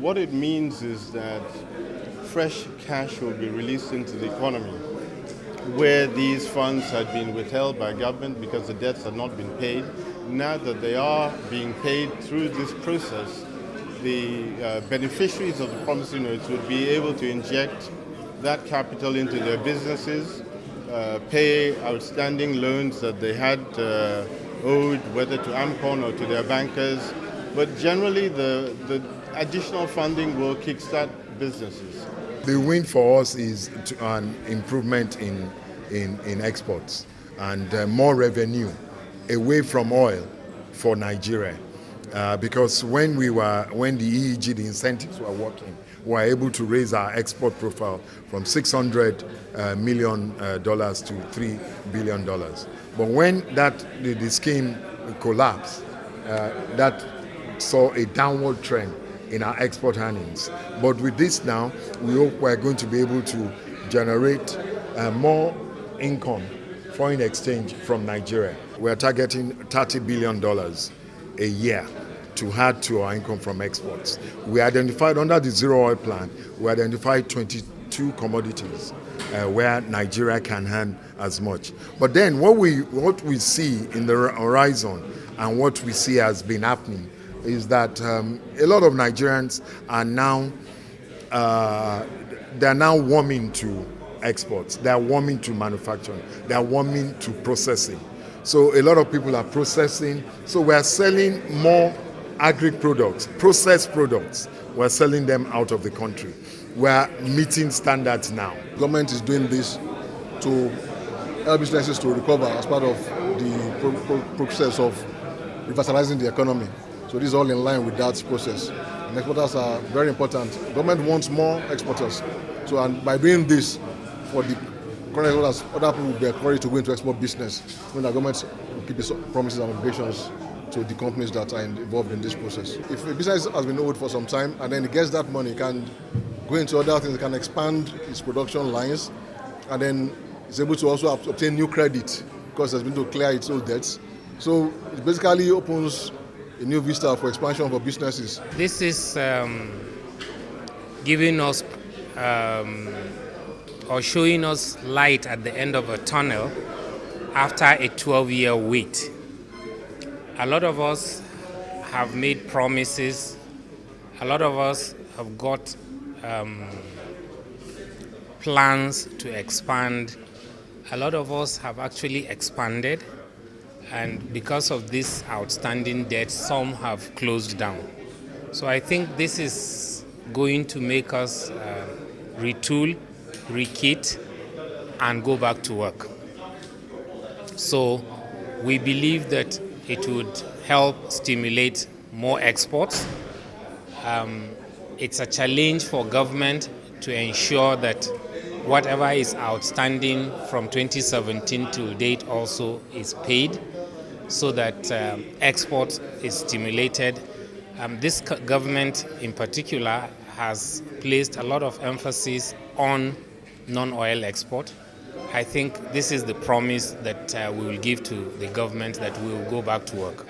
What it means is that fresh cash will be released into the economy, where these funds had been withheld by government because the debts had not been paid. Now that they are being paid through this process, the beneficiaries of the promissory notes would be able to inject that capital into their businesses, pay outstanding loans that they had owed, whether to AMCON or to their bankers. But generally, the additional funding will kickstart businesses. The win for us is an improvement in exports and more revenue away from oil for Nigeria. Because when the EEG, the incentives were working, we were able to raise our export profile from $600 million to $3 billion. But when the scheme collapsed, that saw a downward trend in our export earnings. But with this now, we hope we're going to be able to generate more income, foreign exchange from Nigeria. We're targeting $30 billion a year to add to our income from exports. We identified under the Zero Oil Plan, we identified 22 commodities where Nigeria can earn as much. But then what we see in the horizon and what we see has been happening is that a lot of Nigerians are now warming to exports. They are warming to manufacturing. They are warming to processing. So a lot of people are processing. So we are selling more agri products, processed products. We are selling them out of the country. We are meeting standards now. Government is doing this to help businesses to recover as part of the process of revitalizing the economy. So this is all in line with that process. And exporters are very important. Government wants more exporters. So and by doing this, for the current exporters, other people will be encouraged to go into export business. When the government will keep its promises and obligations to the companies that are involved in this process. If a business has been owed for some time and then it gets that money, it can go into other things, it can expand its production lines, and then it's able to also obtain new credit because it's been to clear its old debts. So it basically opens a new vista for expansion for businesses. This is giving us or showing us light at the end of a tunnel after a 12-year wait. A lot of us have made promises. A lot of us have got plans to expand. A lot of us have actually expanded. And because of this outstanding debt, some have closed down. So I think this is going to make us retool, rekit, and go back to work. So we believe that it would help stimulate more exports. It's a challenge for government to ensure that whatever is outstanding from 2017 to date also is paid, so that export is stimulated. This government in particular has placed a lot of emphasis on non-oil export. I think this is the promise that we will give to the government, that we will go back to work.